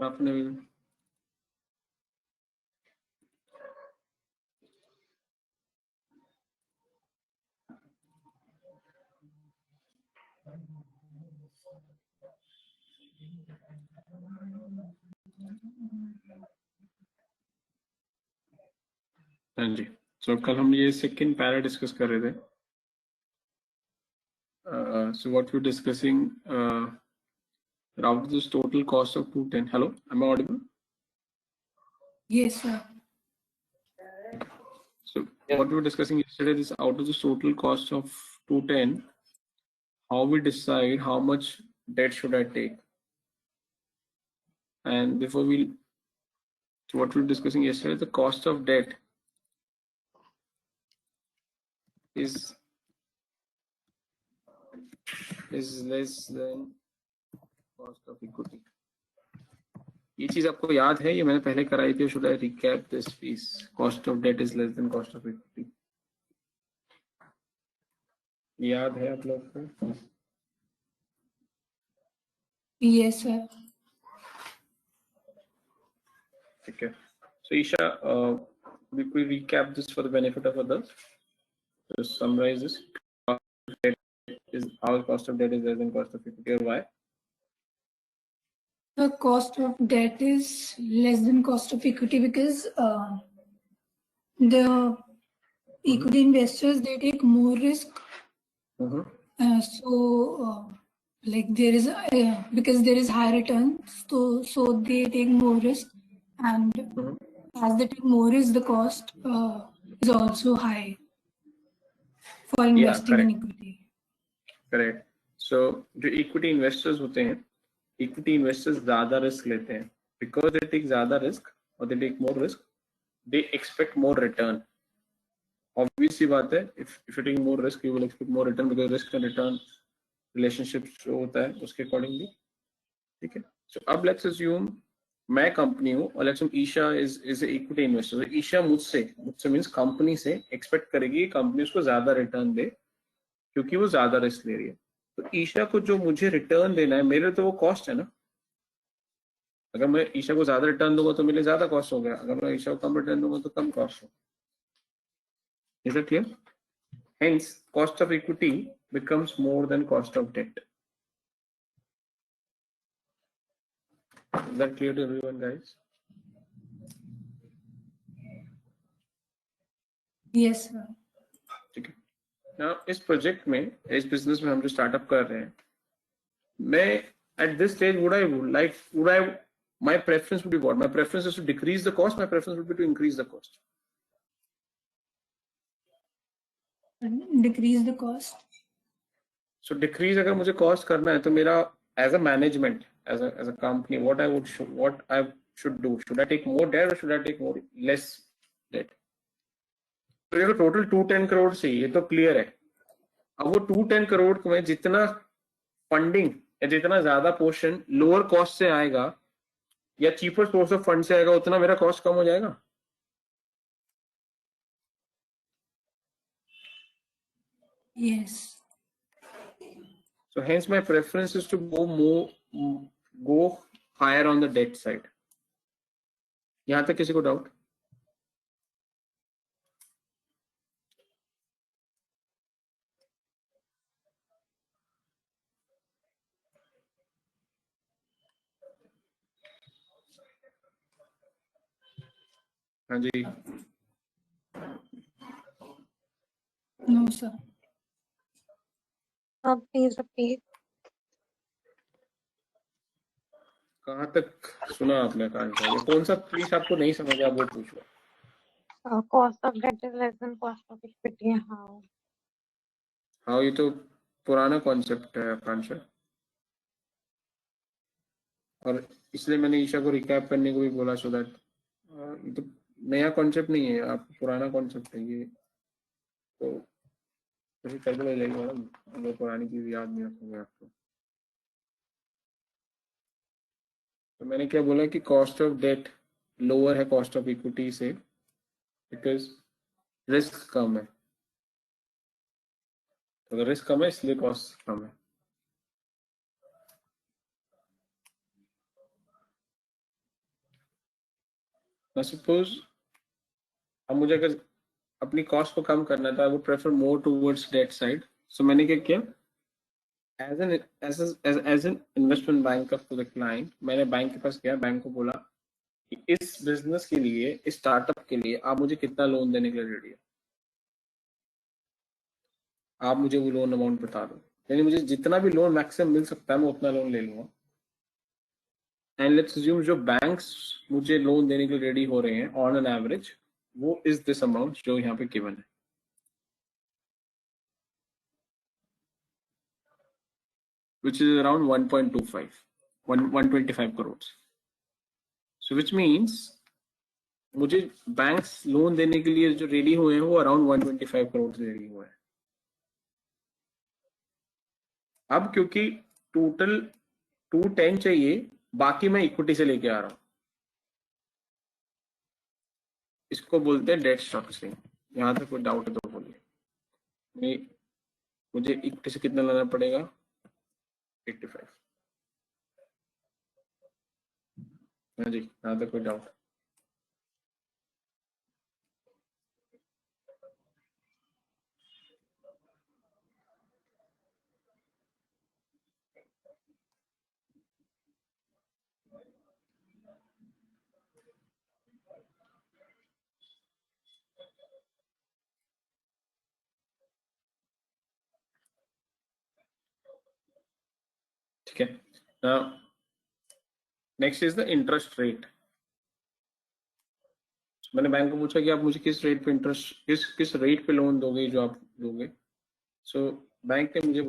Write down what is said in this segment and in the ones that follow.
Afternoon. हाँ जी, so कल हम ये सेकंड पैरा डिस्कस कर रहे थे. So what we're discussing, out of this total cost of 210. Hello, am I audible? Yes, sir. So what we were discussing yesterday is out of the total cost of 210, how we decide how much debt should I take. And before so what we were discussing yesterday, the cost of debt is less than cost of equity. ये चीज आपको याद है? ये मैंने पहले कराई थी. Should I recap this piece? Cost of debt is less than cost of equity. याद है आप लोग को? Yes, sir. Okay. So Isha, we could recap this for the benefit of others. Just summarize this. Our cost of debt is less than cost of equity, or why? The cost of debt is less than cost of equity because the equity investors, they take more risk. Like there is because there is higher return, so they take more risk, and as they take more risk, the cost is also high for investing in equity. Correct. So जो equity investors होते हैं, equity investors ज़्यादा risk लेते हैं. Because they take ज़्यादा risk or they take more risk, they expect more return. Obvious सी बात है, if you're taking more risk, you will expect more return because risk and return relationship जो होता है उसके accordingly. ठीक है. So अब let's assume मैं कंपनी हूँ और let's assume Isha is a equity investor. So Isha मुझसे means कंपनी से expect करेगी कंपनी उसको ज़्यादा रिटर्न दे क्योंकि वो ज़्यादा रिस्क ले रही है. तो ईशा को जो मुझे रिटर्न देना है, मेरे तो वो कॉस्ट है ना. अगर मैं ईशा को ज्यादा रिटर्न दूंगा तो मेरे ज्यादा कॉस्ट हो गया. अगर मैं ईशा को कम रिटर्न दूंगा तो कम कॉस्ट हो. Is that clear? Hence, cost of equity becomes more than cost of debt. Is that clear to everyone, guys? Yes, sir. ठीक है. Now, इस प्रोजेक्ट में, इस बिजनेस में हम जो स्टार्टअप कर रहे हैं, मैं at this stage my preference would be what? My preference is to decrease the cost. My preference would be to increase the cost. Decrease the cost. So decrease अगर मुझे cost करना है तो मेरा as a management, as a company, what I should do? Should I take more debt or should I take less debt? तो ये total 210 crore से ये तो क्लियर है. अब वो 210 करोड़ में जितना फंडिंग या जितना ज्यादा पोर्शन लोअर कॉस्ट से आएगा या चीपर सोर्स ऑफ फंड से आएगा उतना मेरा कॉस्ट कम हो जाएगा. Yes. So hence my preference is to go higher on the debt side. यहां तक किसी को डाउट? हाँ जी. No, sir. Please repeat. कहाँ तक सुना आपने? कहां कौन सा प्लीज आपको नहीं समझ आप वो पूछ लो. Cost of debt is less than cost of equity. How? हाँ, ये तो पुराना कॉन्सेप्ट है आकांक्षा, और इसलिए मैंने ईशा को रिकैप करने को भी बोला सो दैट ये तो नया कॉन्सेप्ट नहीं है, आप पुराना कॉन्सेप्ट है ये. तो कुछ कर दो जाएगा अगर पुरानी चीज याद नहीं रखोगे आपको. तो मैंने क्या बोला कि कॉस्ट ऑफ डेट लोअर है कॉस्ट ऑफ इक्विटी से बिकॉज रिस्क कम है. अगर रिस्क कम है इसलिए कॉस्ट कम है. Now suppose अब मुझे अगर अपनी कॉस्ट को कम करना था, I would prefer more towards debt side. So मैंने क्या किया, as an investment banker to the client, मैंने बैंक के पास गया, बैंक को बोला कि इस बिजनेस के लिए, इस स्टार्टअप के लिए आप मुझे कितना लोन देने के लिए रेडी है, आप मुझे वो लोन अमाउंट बता दो. यानी मुझे जितना भी लोन मैक्सिमम मिल सकता है मैं उतना लोन ले लूंगा. एंड लेट्स अज्यूम जो बैंक्स मुझे लोन देने के लिए रेडी हो रहे हैं ऑन एन एवरेज, वो इज दिस अमाउंट जो यहाँ पे गिवन है, which is around 1.25 crores. So which means मुझे बैंक्स लोन देने के लिए जो रेडी हुए हैं वो अराउंड 125 करोड़ रेडी हुए हैं. अब क्योंकि टोटल 210 चाहिए, बाकी मैं इक्विटी से लेके आ रहा हूं, इसको बोलते हैं डेट स्ट्रक्चरिंग. यहां तक कोई डाउट है तो बोलिए. मुझे इक्विटी से कितना लाना पड़ेगा, 85. हाँ जी, यहां तक कोई डाउट? ठीक है. Now next is the interest rate. मैंने बैंक को पूछा कि आप मुझे किस रेट पे इंटरेस्ट, किस रेट पे लोन दोगे जो आप दोगे. सो बैंक ने मुझे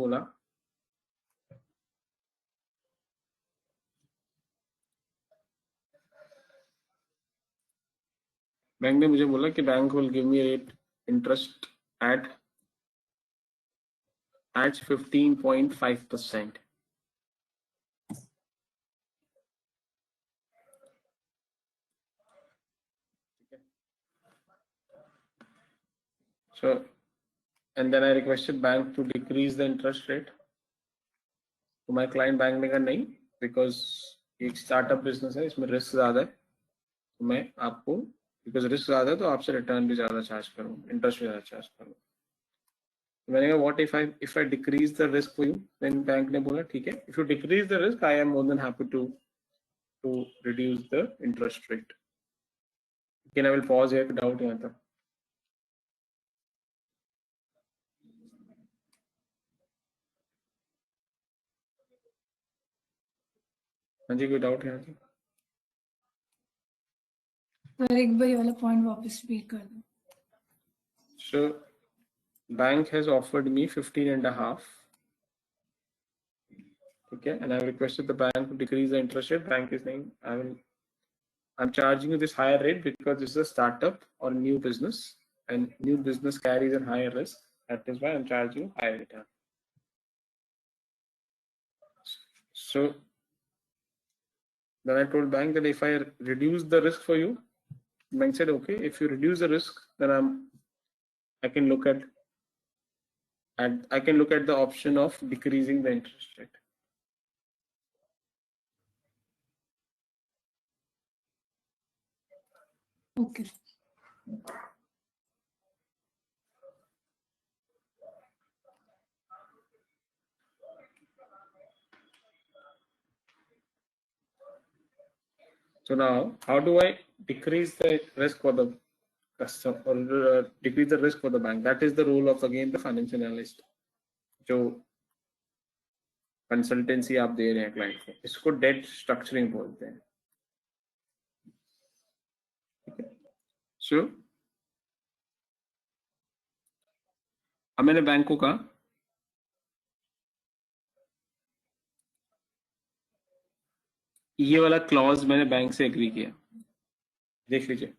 बोला कि bank will give me rate interest eight 15.5%. So and then I requested bank to decrease the interest rate. तो my client बैंक ने कहा नहीं, बिकॉज एक स्टार्टअप बिजनेस है, इसमें रिस्क ज्यादा है, तो मैं आपको, बिकॉज रिस्क ज्यादा है तो आपसे रिटर्न भी ज्यादा चार्ज करूँ, इंटरेस्ट भी ज्यादा चार्ज करूँ. तो मैंने कहा what if I decrease the risk for you. Then bank ने बोला ठीक है, if you decrease the risk I am more than happy to reduce the interest rate. लेकिन I will pause here, doubt यहाँ तक? हाँ जी, कोई डाउट यहाँ तक? सर एक बार ये वाला पॉइंट वापस रिपीट कर दो. So bank has offered me 15.5. Okay, and I have requested the bank to decrease the interest rate. Bank is saying I'm charging you this higher rate because this is a startup or new business, and new business carries a higher risk. That is why I'm charging you higher return. So then I told bank that if I reduce the risk for you, bank said okay. If you reduce the risk, then I can look at the option of decreasing the interest rate. Okay. So now, how do I decrease the risk for the customer or decrease the risk for the bank? That is the role of again the financial analyst. जो consultancy आप दे रहे हैं client को, इसको date structuring बोलते हैं. ठीक है. सो अब मैंने बैंक को कहा ये वाला क्लॉज मैंने बैंक से एग्री किया. देख लीजिए,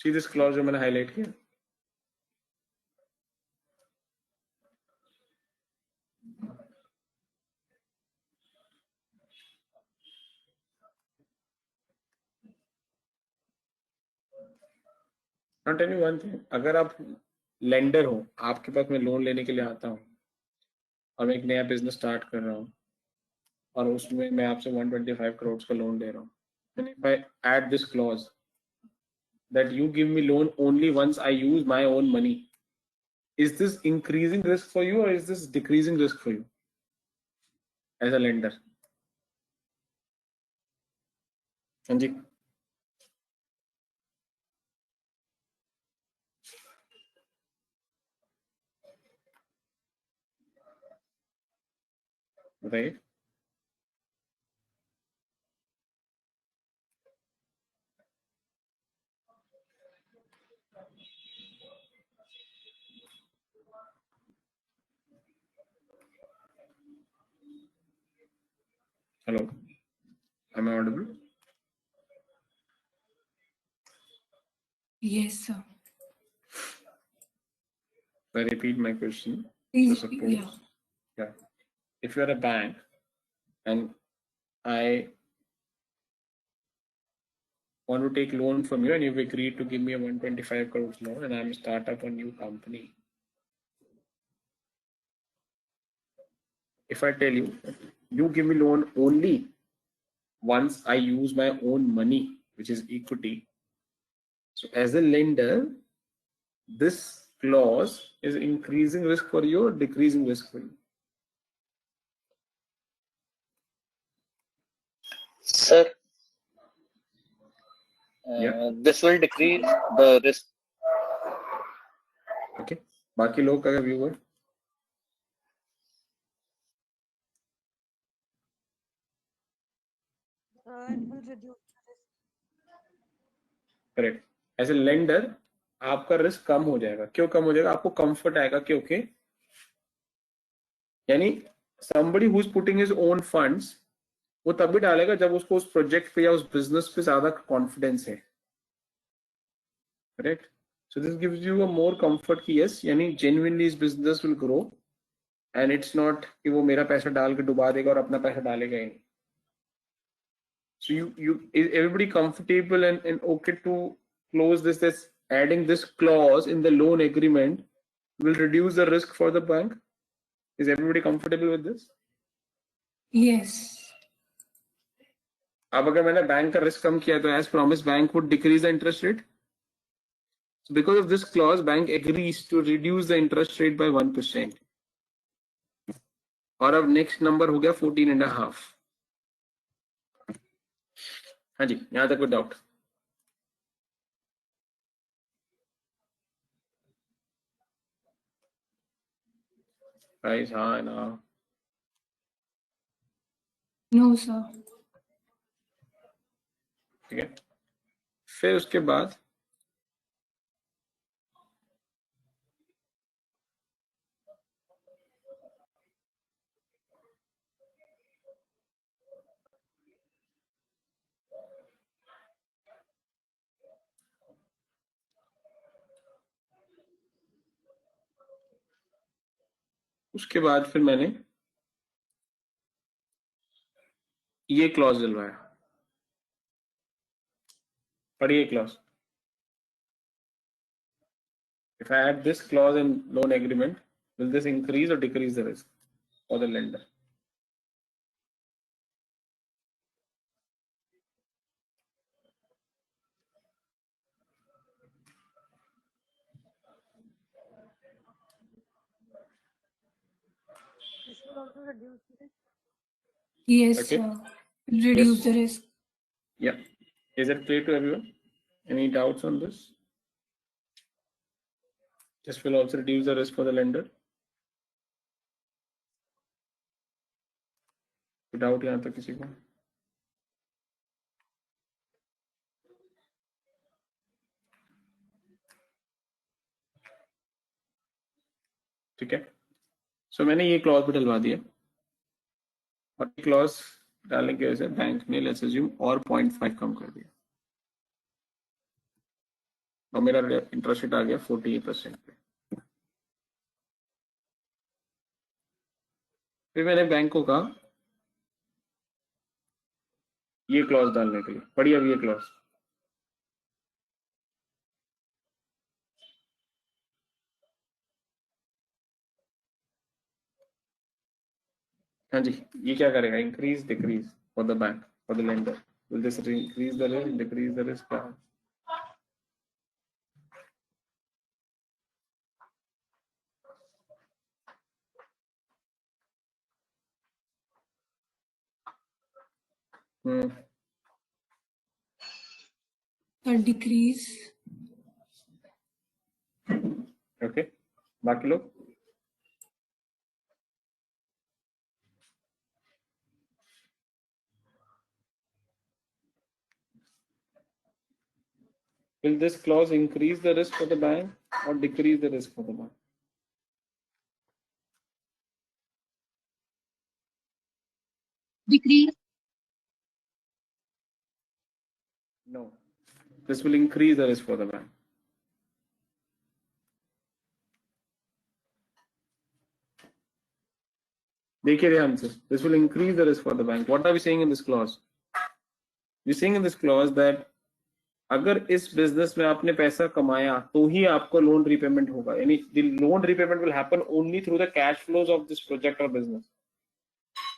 सी दिस क्लॉज जो मैंने हाईलाइट किया. नॉट एनी वन थिंग, अगर आप लेंडर हो, आपके पास मैं लोन लेने के लिए आता हूँ, और मैं एक नया बिजनेस स्टार्ट कर रहा हूँ और उसमें मैं आपसे 125 करोड़ का लोन ले रहा हूँ, and if I add this clause that you give me loan only once I use my own money, is this increasing risk for you or is this decreasing risk for you as a lender? हाँ जी, बताइए. Hello, am I audible? Yes, sir. I repeat my question. Please, So suppose, yeah, if you are a bank and I want to take loan from you and you've agreed to give me a 125 crores loan and I'm a startup a new company. If I tell you, you give me loan only once I use my own money, which is equity. So as a lender, this clause is increasing risk for you or decreasing risk for you? Sir, Yeah. this will decrease the risk. Okay. बाकी लोग का viewer. It will reduce the risk. Correct. As a lender आपका risk कम हो जाएगा. क्यों कम हो जाएगा? आपको कंफर्ट आएगा क्योंकि यानी somebody who is putting his own funds वो तभी डालेगा जब उसको उस प्रोजेक्ट पे या उस बिजनेस पे ज्यादा कॉन्फिडेंस है. Correct. So this gives you a more comfort कि यस, यानी जेन्युइनली इस business will grow and it's not कि वो मेरा पैसा डाल के डुबा देगा और अपना पैसा डालेगा ही. So you is everybody comfortable and okay to close this adding this clause in the loan agreement will reduce the risk for the bank? Is everybody comfortable with this? yes, अब अगर मैंने बैंक का risk कम किया तो as promised bank would decrease the interest rate. So because of this clause bank agrees to reduce the interest rate by 1%. और अब next number हो गया 14.5. हाँ जी, यहाँ तक कोई डाउट? Guys, हाँ ना? no, sir. ठीक है. फिर उसके बाद फिर मैंने ये क्लॉज दिलवाया. पढ़िए clause. If I add this clause in loan agreement, will this increase or decrease the risk for the lender? This will also reduce the risk. Yes, Okay. sir. Reduce Yes. the risk. Yeah. Is it clear to everyone? Any doubts on this? This will also reduce the risk for the lender. Doubt यहाँ तक किसी को? ठीक है. सो मैंने ये clause भी डलवा दिया और ये क्लॉज डालने की वजह से बैंक ने लेट्स अज्यूम और 0.5 कम कर दिया और मेरा इंटरेस्ट रेट आ गया 48% पे. फिर मैंने बैंक को कहा ये क्लॉज डालने के लिए. पढ़िए अब ये क्लॉज. हाँ जी, ये क्या करेगा? Increase decrease for the bank, for the lender. Will this increase the risk, decrease the risk? Decrease. Okay, बाकी लोग? Will this clause increase the risk for the bank or decrease the risk for the bank? Decrease. No, this will increase the risk for the bank. देखिए ध्यान से, this will increase the risk for the bank. What are we saying in this clause? We're saying in this clause that अगर इस business में आपने पैसा कमाया तो ही आपको लोन रीपेमेंट होगा, यानी the loan repayment will happen only through the cash flows of this project or business.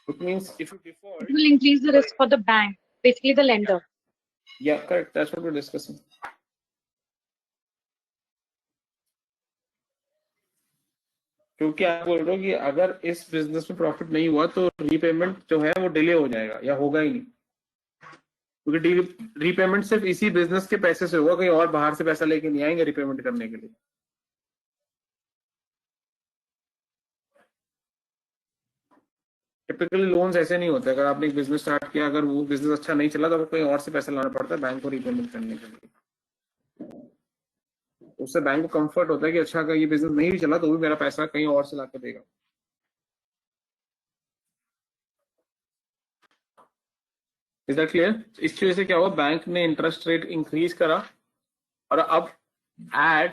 Which means if you default, It will increase the risk for the bank, basically the lender. yeah, correct. That's what we're discussing. क्योंकि आप बोल रहे हो कि अगर इस business में profit नहीं हुआ तो रीपेमेंट जो है वो डिले हो जाएगा या होगा ही नहीं, क्योंकि रीपेमेंट सिर्फ इसी बिजनेस के पैसे से होगा, कहीं और बाहर से पैसा लेके नहीं आएंगे रीपेमेंट करने के लिए. टिपिकली लोन्स ऐसे नहीं होते. अगर आपने एक बिजनेस स्टार्ट किया, अगर वो बिजनेस अच्छा नहीं चला तो आपको कहीं और से पैसा लाना पड़ता है बैंक को रीपेमेंट करने के लिए. उससे बैंक को कंफर्ट होता है कि अच्छा, अगर ये बिजनेस नहीं भी चला तो भी मेरा पैसा कहीं और से लाकर देगा. Is that clear? इस वजह से क्या हुआ, बैंक ने इंटरेस्ट रेट इंक्रीज करा और अब एड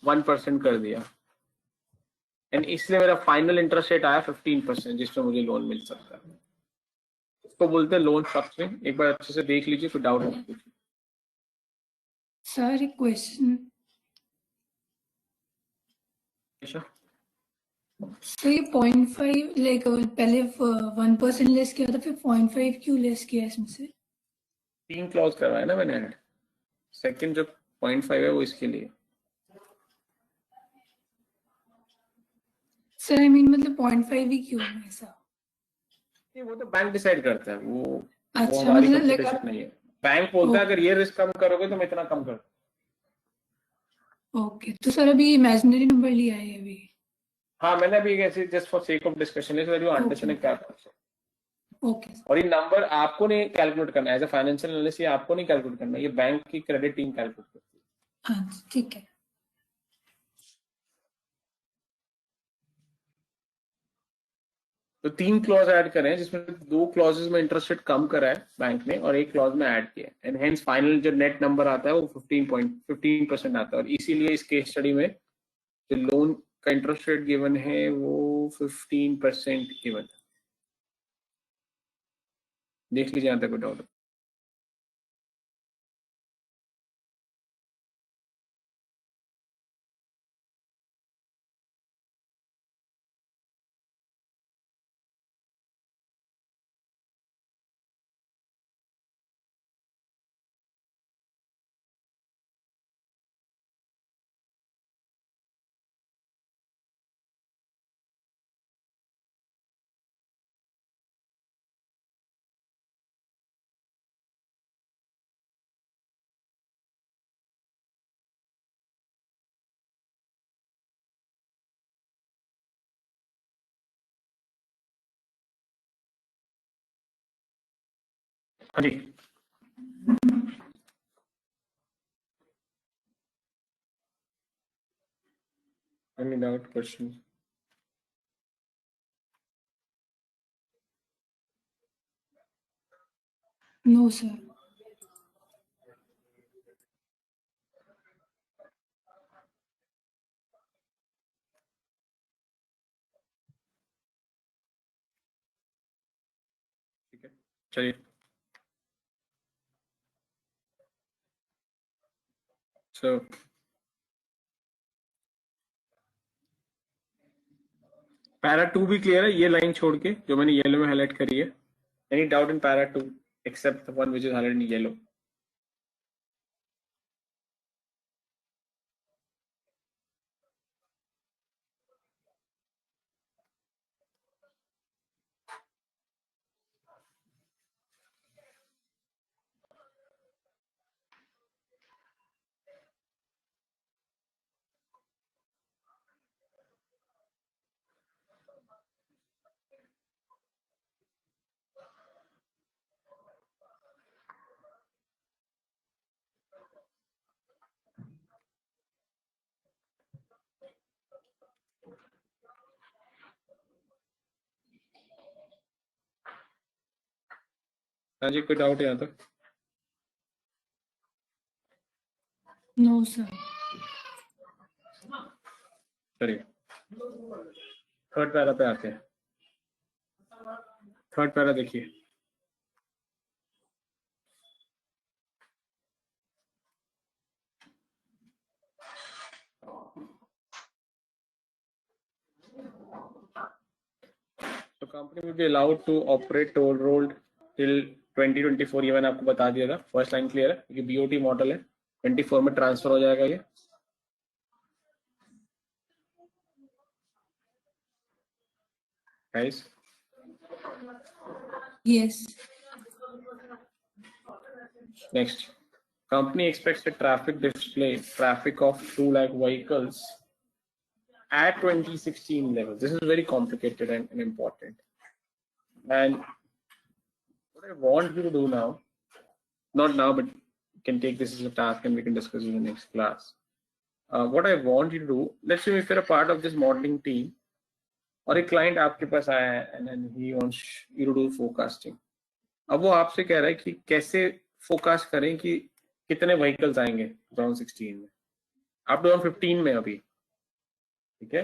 1% कर दिया, एंड इसलिए मेरा फाइनल इंटरेस्ट रेट आया 15%, जिसमें मुझे लोन मिल सकता है. इसको बोलते हैं लोन स्ट्रक्चरिंग. एक बार अच्छे से देख लीजिए, कोई डाउट है? Sir, a question. तो ये 0.5 लाइक पहले 1% लेस किया था, फिर 0.5 क्यों लेस किया इसमें से? 3 क्लॉज करवाया ना मैंने ऐड. सेकंड जो 0.5 है वो इसके लिए. सर आई मीन मतलब 0.5 ही क्यों है ऐसा? वो तो बैंक डिसाइड करता है, वो अच्छा, हमारी मतलब कंपटीशन नहीं है. बैंक बोलता है अगर ये रिस्क कम करोगे तो मैं इतना कम कर. ओके, तो सर अभी इमेजिनरी नंबर लिया है अभी? हाँ, मैंने अभी ऐसे just for sake of discussion is you understand क्या. ओके और ये नंबर आपको नहीं कैलकुलेट करना, एज अ फाइनेंशियल एनालिस्ट ये आपको नहीं कैलकुलेट करना, ये बैंक की क्रेडिट टीम कैलकुलेट करती है. हाँ ठीक है. तो 3 क्लॉज ऐड करें, जिसमें 2 क्लॉजेस में इंटरेस्ट रेट कम करा है बैंक ने और एक क्लॉज में ऐड किया, एंड हेंस फाइनल जो नेट नंबर आता है वो 15% आता है. और इसीलिए इस केस स्टडी में जो लोन का इंटरेस्ट रेट गिवन है वो 15% गिवन. देख लीजिए यहाँ तक कोई डाउट. हाँ जी, any doubt, question? No sir. ठीक है, चलिए. So पैरा 2 भी क्लियर है, ये लाइन छोड़ के जो मैंने येलो में हाईलाइट करी है. Any doubt in para 2 except the one which is highlighted in yellow? हाँ जी, कोई डाउट है यहाँ तक? No, sir. चलिए थर्ड पैरा पे आते हैं. थर्ड पैरा देखिए. तो company will be allowed to operate toll road till 2024. ये मैंने आपको बता दिया था. फर्स्ट लाइन क्लियर है क्योंकि बीओटी मॉडल है. 24 में ट्रांसफर हो जाएगा ये. Guys Yes. next, company expects a traffic of 2 lakh vehicles at 2016 level. This is very complicated and important. And what I want you to do now, not now, but you can take this as a task and we can discuss in the next class. What I want you to do, let's say if you're a part of this modeling team, और एक client आपके पास आया है and then he wants you to do forecasting. अब वो आपसे कह रहा है कि कैसे फोरकास्ट करें कि कितने व्हीकल्स आएंगे 2016 में. आप 2015 में अभी, ठीक है.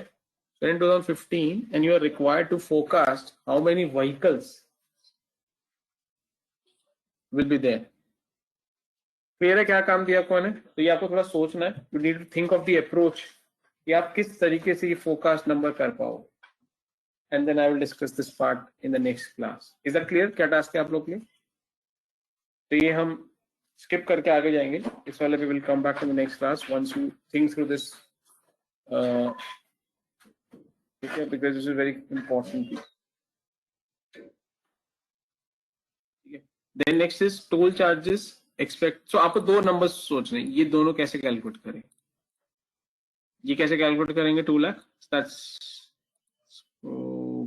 So in 2015 and you are required to forecast how many vehicles will be there. Clear है क्या काम दिया आपको मैंने? तो ये आपको थोड़ा सोचना है. You need to think of the approach कि आप किस तरीके से ये फोरकास्ट नंबर कर पाओगे. And then I will discuss this part in the next class. Is that clear? क्या टास्क है आप लोग के लिए? तो ये हम skip करके आगे जाएंगे. इस वाले पे will come back in the next class once you think through this. Okay, because this is very important piece. Okay. Then next is toll charges expect. So आपको दो नंबर्स सोचने हैं. ये दोनों कैसे कैलकुलेट करें? ये कैसे कैलकुलेट करेंगे 2 लाख? That's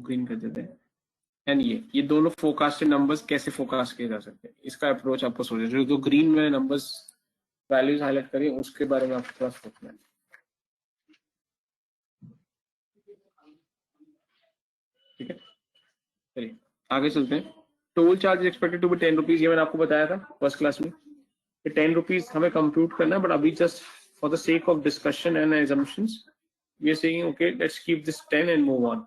ग्रीन कर देते हैं. एंड ये दोनों फोरकास्टेड नंबर्स कैसे फोरकास्ट किए जा सकते हैं, इसका अप्रोच आपको सोचना है. जो ग्रीन में नंबर्स वैल्यूज हाईलाइट करें उसके बारे में आपको थोड़ा सोचना है. ठीक है, चलिए आगे चलते हैं. Toll charge expected to be 10 rupees. ये मैंने आपको बताया था फर्स्ट क्लास में कि 10 रुपीज हमें कंप्यूट करना है. बट अभी just for the sake of discussion and assumptions we are saying okay let's keep this 10 and move on.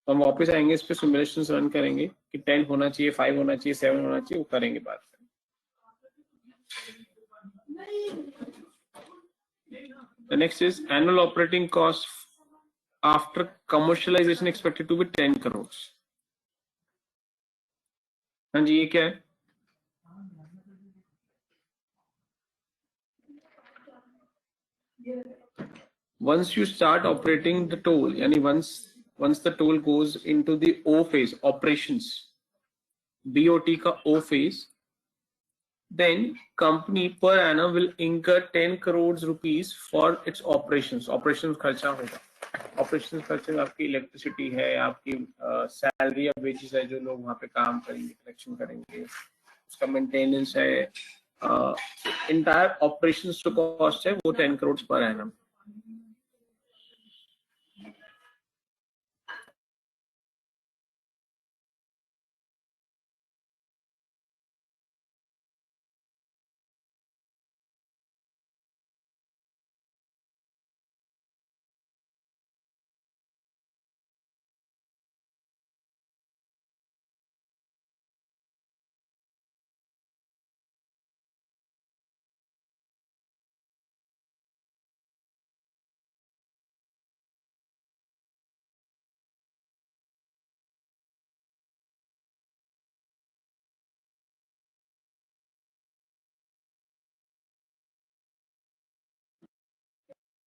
तो हम वापस आएंगे, इस पे सिमुलेशंस रन करेंगे कि 10 होना चाहिए, 5 होना चाहिए, 7 होना चाहिए, वो करेंगे बात. The next is annual operating cost after commercialization expected to be 10 crores. हाँ जी, ये क्या है? Once you start operating the toll, यानी once the toll goes into the O phase, operations, BOT का O phase, then company per annum will incur 10 crores rupees for its operations. Operations खर्चा होगा. Operations खर्चे में आपकी electricity है, आपकी salary या वेजेस है जो लोग वहाँ पे काम करेंगे, कलेक्शन करेंगे, उसका मेंटेनेंस है, इंटायर ऑपरेशंस जो कॉस्ट है वो 10 crores per annum.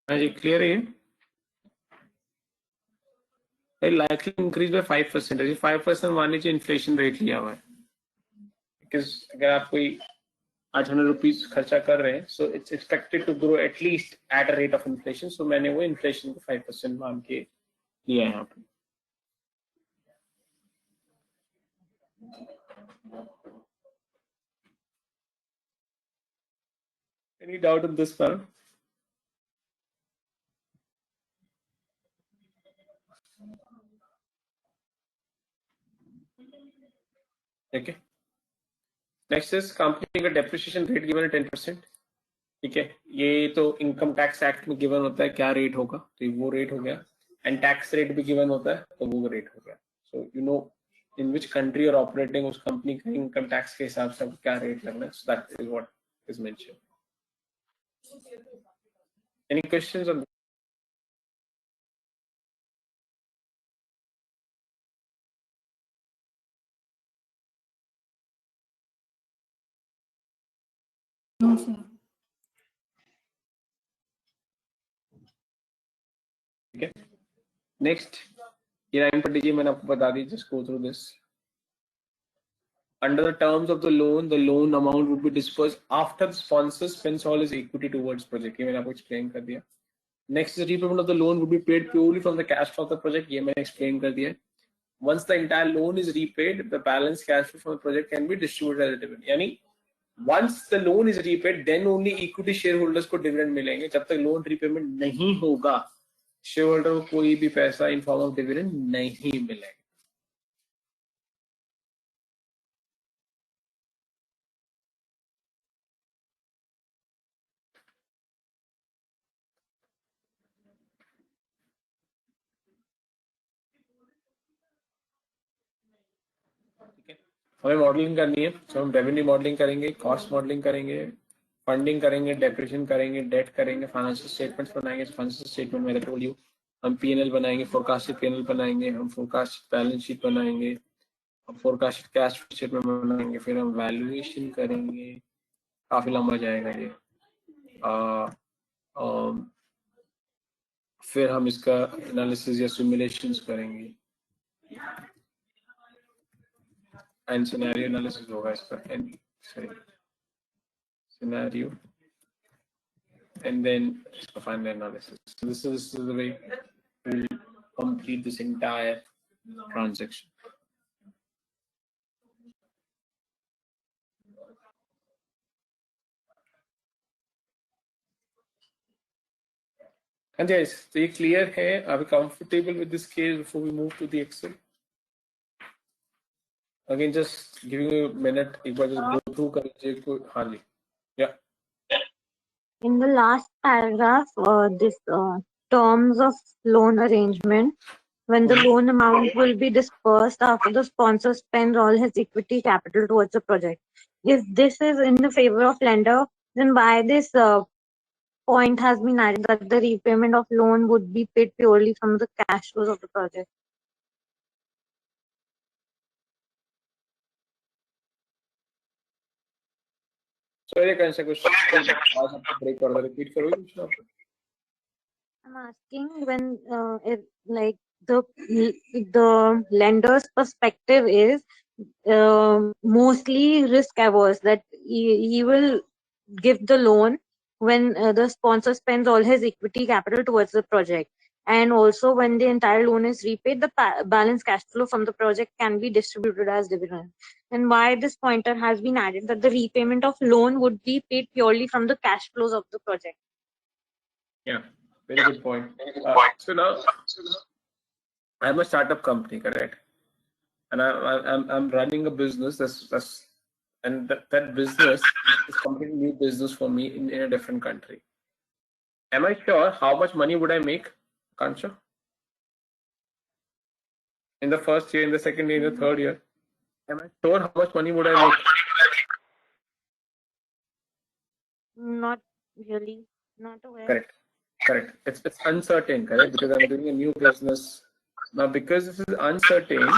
हाँ जी, क्लियर है ये? Likely increase by 5%. 5% मान लीजिए इन्फ्लेशन रेट लिया हुआ है, बिकॉज अगर आप कोई 800 रुपीज खर्चा कर रहे हैं, so it's expected to grow at least at a rate of inflation, so मैंने वो इन्फ्लेशन को 5% मान के लिया है यहाँ पे. Any doubt in this one? Okay. Next is company का डेप्रिसिएशन रेट गिवन है 10%. ठीक है, ये तो इनकम टैक्स एक्ट में गिवन होता है क्या रेट होगा, तो वो रेट हो गया. एंड टैक्स रेट भी गिवन होता है, तो वो रेट हो गया. So you know in which country are operating, उस कंपनी का इनकम टैक्स के हिसाब से क्या रेट लगना है. So that is what is mentioned. Any questions on? No, sir. ठीक है, नेक्स्ट ये लाइन पढ़ लीजिए, मैंने आपको बता दी. Just go through this. Under the terms of the loan amount would be dispersed after the sponsor spends all his equity towards project. ये मैंने आपको explain कर दिया. Next is repayment of the loan would be paid purely from the cash flow of the project. ये मैंने explain कर दिया. Once the entire loan is repaid, the balance cash flow from the project can be distributed as a dividend. यानी once the loan is repaid, then only equity shareholders को dividend मिलेंगे. जब तक loan repayment नहीं होगा, shareholder को कोई भी पैसा in form of dividend नहीं मिलेगा. हमें मॉडलिंग करनी है, तो हम रेवेन्यू मॉडलिंग करेंगे, कॉस्ट मॉडलिंग करेंगे, फंडिंग करेंगे, डेप्रिसिएशन करेंगे, डेट करेंगे, फाइनेंशियल स्टेटमेंट्स बनाएंगे. फाइनेंशियल स्टेटमेंट मैंने टोल्ड यू, हम पीएनएल बनाएंगे, फोरकास्टेड पीएनएल बनाएंगे, हम फोरकास्ट बैलेंस शीट बनाएंगे, हम फोरकास्टेड कैश स्टेटमेंट बनाएंगे, फिर हम वैल्यूएशन करेंगे. काफी लंबा जाएगा ये. फिर हम इसका एनालिसिस या सिमुलेशंस करेंगे, एंड सिनेरियो एनालिसिस होगा इसका. Scenario, and then final analysis. So this is the way we will complete this entire transaction. And guys, so ये clear है? Are we comfortable with this case before we move to the Excel? Again, just giving you a minute. एक बार just go through कर लीजिए को. हाँ जी. Yeah. In the last paragraph, this terms of loan arrangement, when the loan amount will be dispersed after the sponsor spends all his equity capital towards the project. If this is in the favor of lender, then why this point has been added that the repayment of loan would be paid purely from the cash flows of the project? Sorry, कौन सा question? आज आपको break कर दो, repeat करोगे question आपको? I'm asking when if, like the lender's perspective is mostly risk averse, that he will give the loan when the sponsor spends all his equity capital towards the project, and also when the entire loan is repaid, the balance cash flow from the project can be distributed as dividend. And why this pointer has been added that the repayment of loan would be paid purely from the cash flows of the project? Yeah, very good point. So now I'm a startup company, correct? And I'm running a business and that business is completely new business for me in a different country. Am I sure how much money would I make, Kansha? In the first year, in the second year, in the third year? Am I sure how much money would I make? Not really, not aware. Correct. It's uncertain, correct? Because I'm doing a new business. Now, because this is uncertain,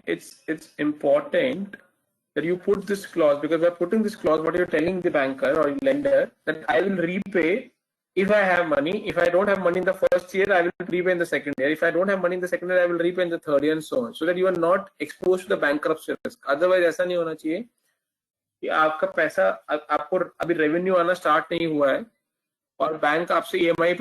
it's important that you put this clause, because by putting this clause, what you're telling the banker or lender that I will repay if I have money. If I don't have money in the first year, I will repay in the second year. If I don't have money in the second year, I will repay in the third year, and so on. So that you are not exposed to the bankruptcy risk. Otherwise, ऐसा नहीं होना चाहिए कि आपका पैसा आपको अभी revenue आना स्टार्ट नहीं हुआ है और बैंक आपसे ईएमआई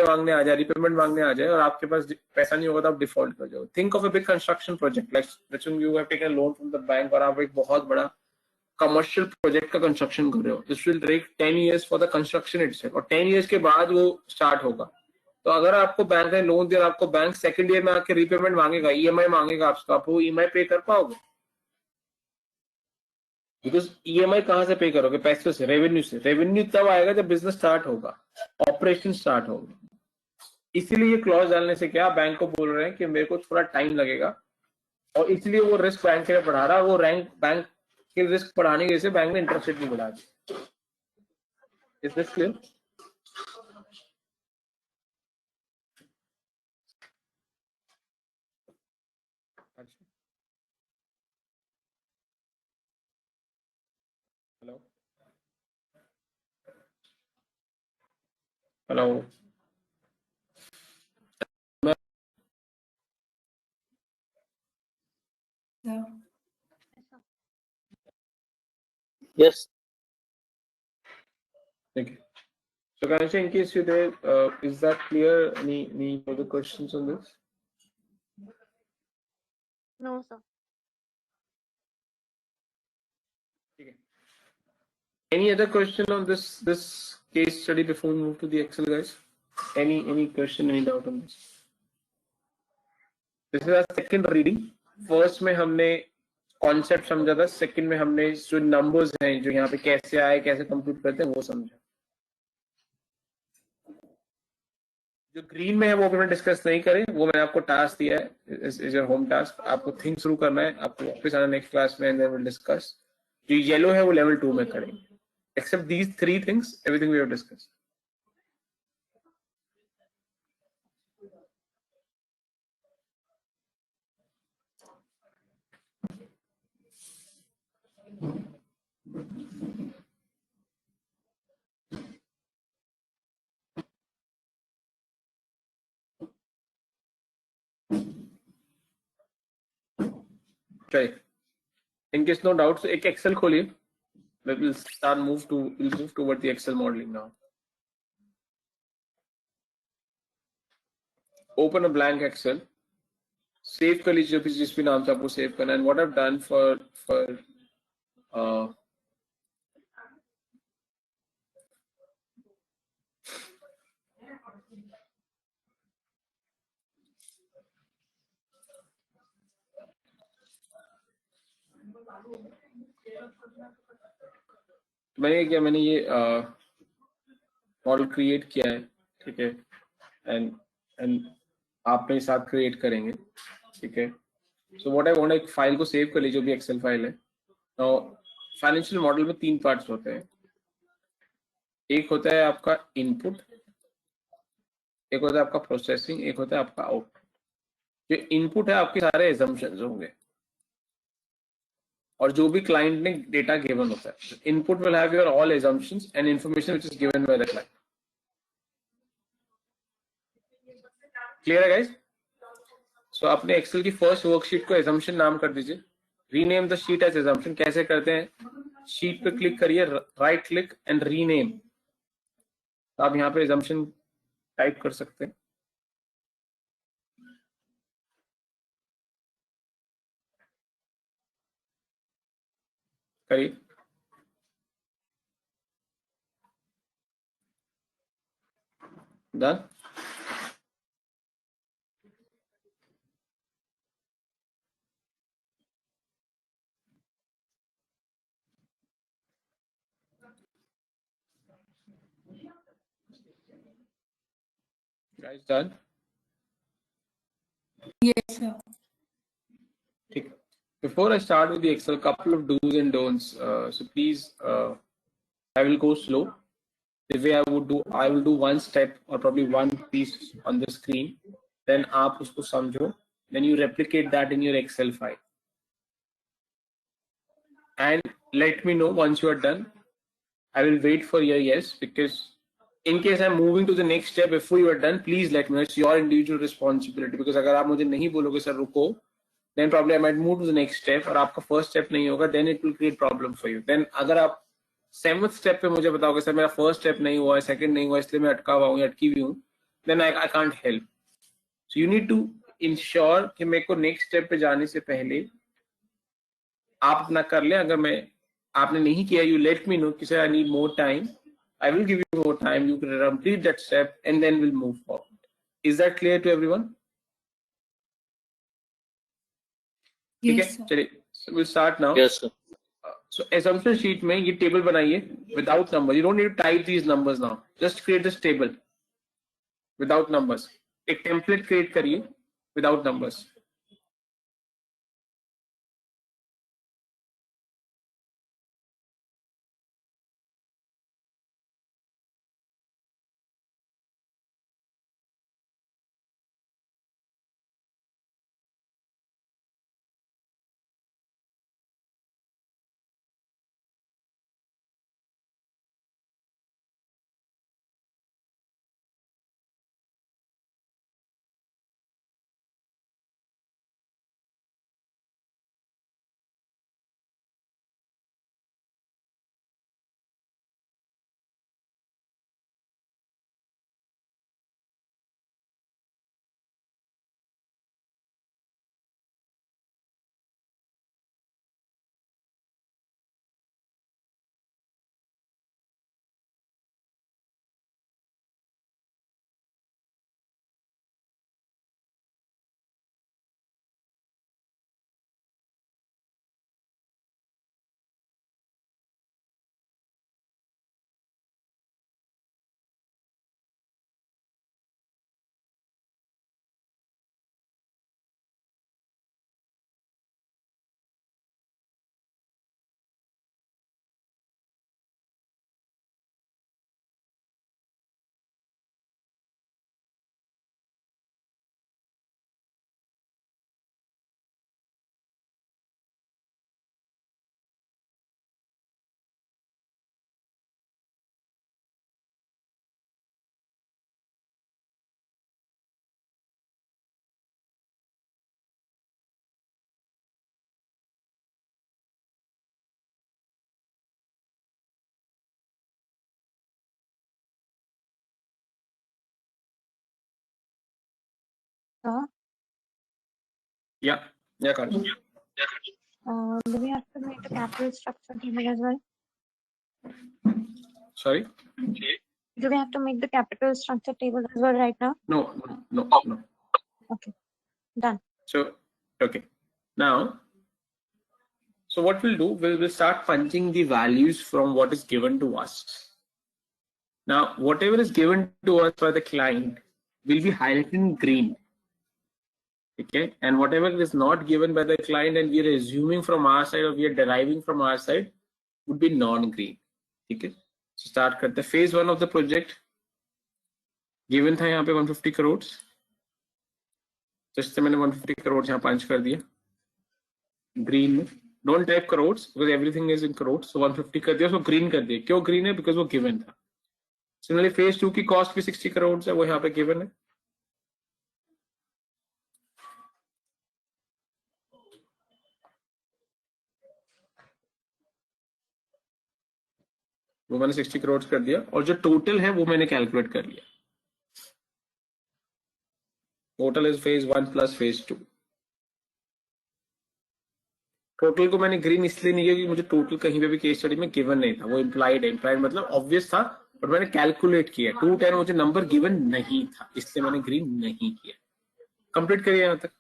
मांगने आ जाए, रिपेमेंट मांगने आ जाए और आपके पास पैसा नहीं होगा तो आप डिफॉल्ट कर जाओ. Think of a big construction project, like you have taken a loan from the bank और आप एक बहुत बड़ा कमर्शियल प्रोजेक्ट का कंस्ट्रक्शन कर रहे हो. This will take 10 years for the construction itself, और 10 years के बाद वो स्टार्ट होगा. तो अगर आपको बैंक ने लोन दिया, आपको बैंक सेकंड ईयर में आके रिपेमेंट मांगेगा, ईएमआई मांगेगा आपसे, आप वो ईएमआई पे कर पाओगे? बिकॉज ईएमआई कहां से पे करोगे? पैसे से, रेवेन्यू से. रेवेन्यू तब आएगा जब बिजनेस स्टार्ट होगा, ऑपरेशन स्टार्ट होगा. इसीलिए ये क्लॉज डालने से क्या बैंक को बोल रहे हैं कि मेरे को थोड़ा टाइम लगेगा, और इसलिए वो रिस्क बैंक के लिए बढ़ा रहा है. वो रैंक बैंक के रिस्क बढ़ाने की वजह से बैंक ने इंटरेस्ट रेट भी बढ़ा दिया. Is this clear? Hello hello. So, Yes. Okay. So Ganesha, in case you're there, is that clear? Any other questions on this? No, sir. Okay. Any other question on this case study before we move to the Excel, guys? Any question, any doubt on this? This is our second reading. First में हमने concept समझा था, second में हमने जो numbers हैं जो यहाँ पे कैसे आए, कैसे कंप्यूट करते हैं, वो समझा. जो ग्रीन में है वो मैंने डिस्कस नहीं करें, वो मैंने आपको टास्क दिया है, इज योर होम टास्क. आपको थिंक शुरू करना है, आपको वापस आना नेक्स्ट क्लास में एंड देन विल डिस्कस. जो येलो है वो लेवल 2 में करेंगे. Except these 3 things, everything we have discussed. चलिए, in case no doubts, एक एक्सेल खोलिए. we'll move toward the Excel modeling now. Open a blank Excel. Save कर लीजिए जिस भी नाम से आपको सेव करना है. And what I've done for मैंने ये मॉडल क्रिएट किया है, ठीक है, एंड आप मेरे साथ क्रिएट करेंगे, ठीक है. सो व्हाट आई वांट, एक फाइल को सेव कर लीजिए, जो भी एक्सेल फाइल है. नाउ फाइनेंशियल मॉडल में 3 पार्ट्स होते हैं. एक होता है आपका इनपुट, एक होता है आपका प्रोसेसिंग, एक होता है आपका आउटपुट. जो इनपुट है आपके सारे एजम्पशंस होंगे, और जो भी क्लाइंट ने डेटा गिवन होता है. Input will have your all assumptions and information which is given by the client. Clear है गाइस? सो अपने एक्सेल की फर्स्ट वर्कशीट को एजम्पशन नाम कर दीजिए. Rename the sheet as assumption. कैसे करते हैं? शीट पे क्लिक करिए, राइट क्लिक एंड रीनेम. आप यहाँ पे एजम्पशन टाइप कर सकते हैं. करिए. Done. Guys, done? yes, sir. ठीक. Before I start with the Excel, couple of do's and don'ts. So please, I will go slow. The way I will do one step or probably one piece on the screen. Then आप उसको समझो. Then you replicate that in your Excel file. and let me know once you are done. I will wait for your yes, because in case I'm moving to the next step before you are done, please let me know. It's your individual responsibility, because अगर आप मुझे नहीं बोलोगे sir रुको, then probably I might move to the next step और आपका first step नहीं होगा, then it will create problem for you. Then अगर आप 7th step पे मुझे बताओगे सर मेरा first step नहीं हुआ है, second नहीं हुआ, इसलिए मैं अटका हुआ हूँ या अटकी हुई हूँ, then I can't help. So you need to ensure कि मेरे को next step पे जाने से पहले आप अपना कर लें. अगर मैं आपने नहीं किया, you let me know कि sir I need more time. I will give you more time. You can complete that step and then we'll move forward. Is that clear to everyone? Yes, sir. चलिए, so we'll start now. Yes, sir. So assumption sheet में ये table बनाइए without numbers. You don't need to type these numbers now. Just create this table without numbers. एक template create करिए without numbers. Sir, Yeah, Carl. do we have to make the capital structure table as well? Sorry. Do we have to make the capital structure table as well right now? No. Okay, done. So okay. Now, so what we'll do, we'll start punching the values from what is given to us. Now, whatever is given to us by the client will be highlighted in green. Okay, and whatever is not given by the client and we are assuming from our side or we are deriving from our side would be non-green. Okay, so start करते हैं. Phase 1 of the project given था यहाँ पे 150 crores. Just मैंने 150 crores यहाँ punch कर दिया green में. Don't type crores because everything is in crores. So 150 कर दिया, so green कर दिया. क्यों green है? Because वो given था. Similarly, phase 2 की cost भी 60 crores है, वो यहाँ पे given है. वो मैंने 60 करोड़ कर दिया और जो टोटल है वो मैंने कैलकुलेट कर लिया. Total is phase 1 plus phase 2. Total को मैंने ग्रीन इसलिए नहीं किया क्योंकि मुझे टोटल कहीं पे भी केस स्टडी में गिवन नहीं था. वो इम्प्लाइड है. इम्प्लाइड मतलब ऑब्वियस था, बट मैंने कैलकुलेट किया. 210 मुझे नंबर गिवन नहीं था, इसलिए मैंने ग्रीन नहीं किया. कंप्लीट करिए यहाँ तक.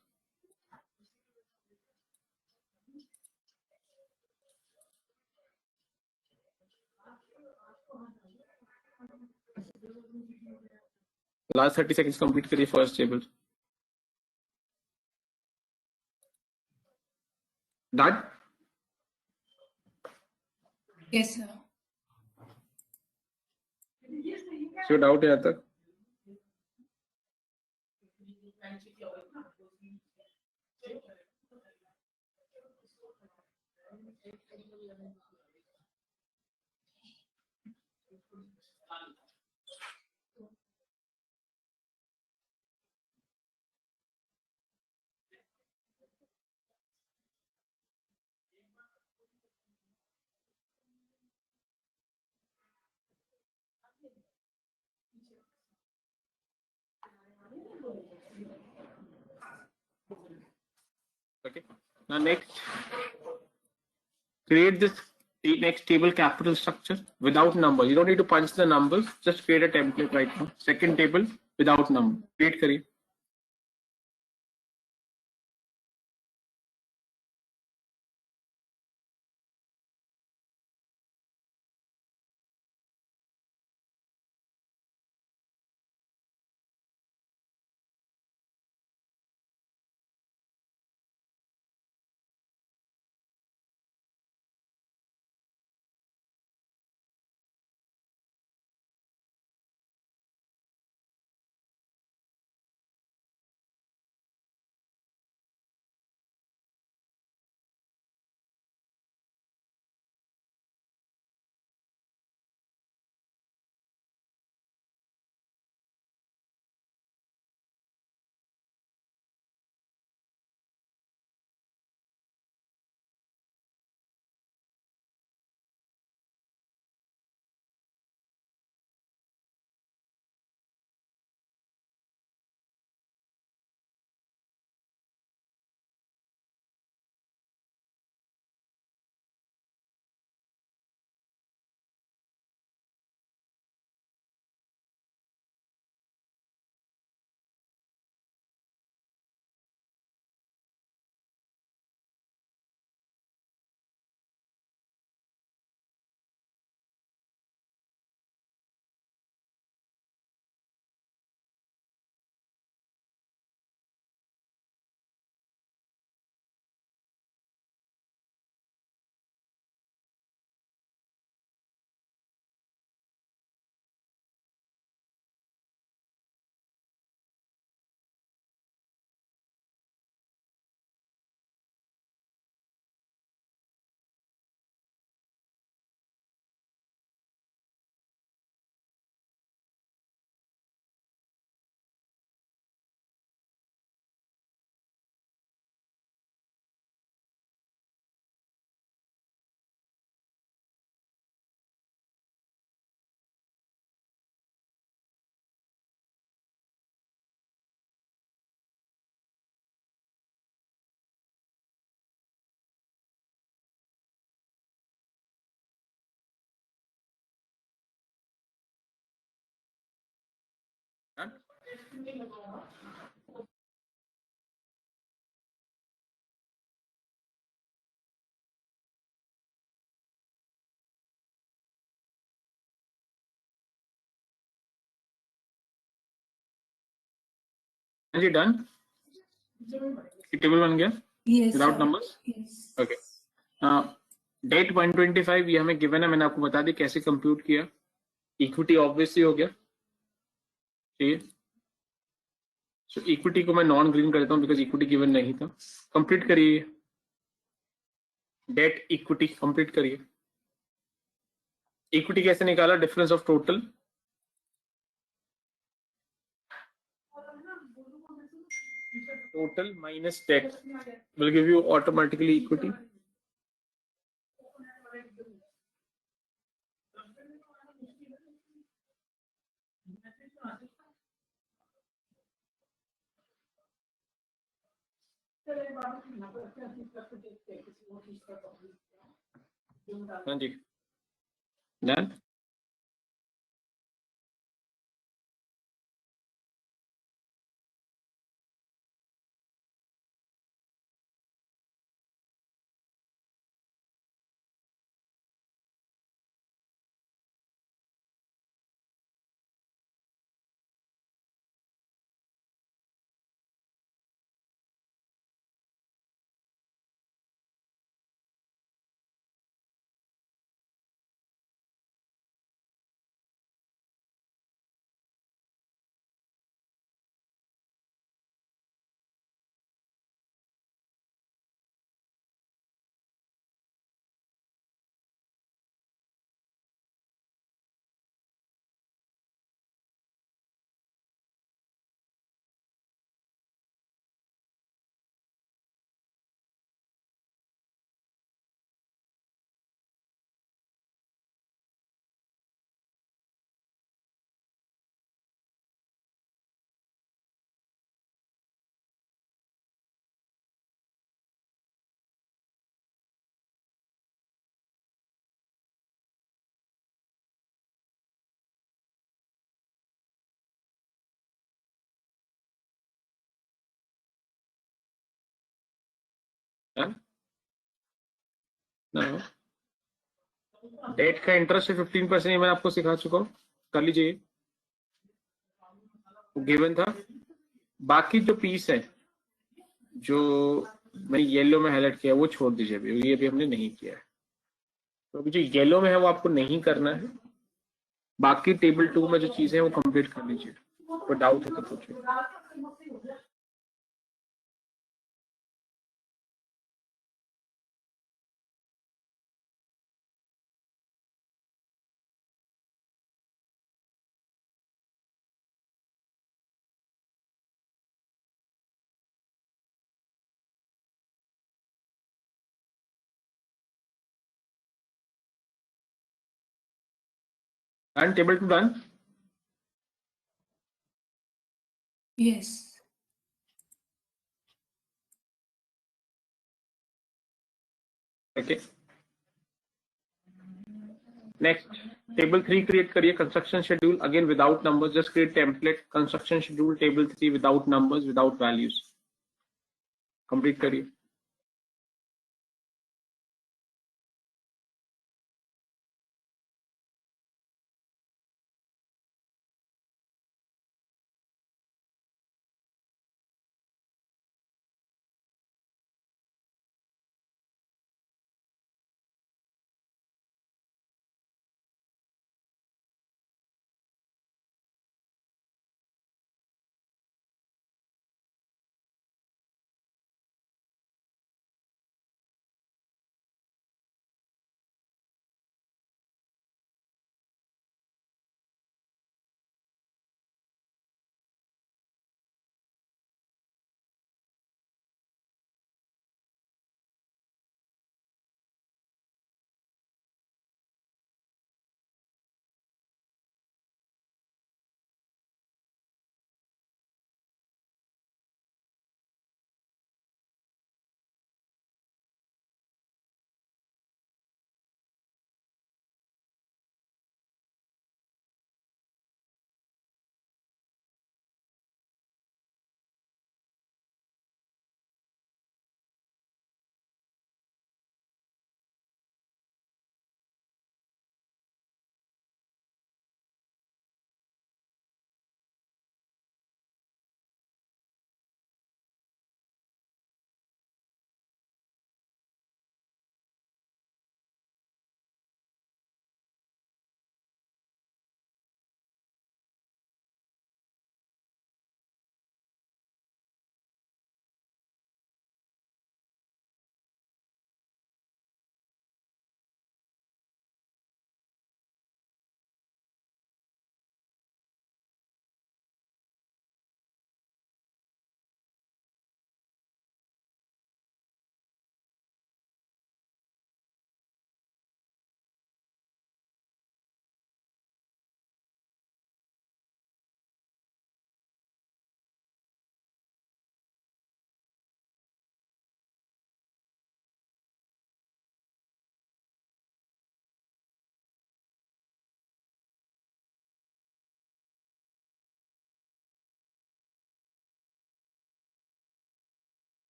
लास्ट 30 सेकंड्स कंप्लीट करिए first table. Done. Yes, sir. कोई डाउट है यहाँ तक? Okay. Now next, create this next table capital structure without numbers. You don't need to punch the numbers. Just create a template right now. Second table without number. Create करिए. Done? Is it done? ये table बन गया Yes, without sir. numbers. Yes. Okay. Date 125 ये हमें given है. मैंने आपको बता दी कैसे कंप्यूट किया. इक्विटी ऑब्वियसली हो गया. ठीक है. सो इक्विटी को मैं नॉन ग्रीन कर देता हूँ बिकॉज इक्विटी गिवन नहीं था. कंप्लीट करिए. डेट इक्विटी कंप्लीट करिए. इक्विटी कैसे निकाला? Difference of total minus debt will give you automatically equity. हाँ जी. Done. डेट का इंटरेस्ट 15% मैं आपको सिखा चुका हूँ, कर लीजिए, गिवन था। बाकी जो पीस है जो मैंने येलो में हाईलाइट किया वो छोड़ दीजिए, अभी ये भी हमने नहीं किया है। तो अभी जो येलो में है वो आपको नहीं करना है, बाकी टेबल 2 में जो चीजें हैं वो कंप्लीट कर लीजिए। कोई डाउट है तो पूछिए। And table 2 done? Yes. Okay. Next, table 3 create करिए, construction schedule again without numbers, just create template construction schedule table 3 without numbers, without values. Complete करिए।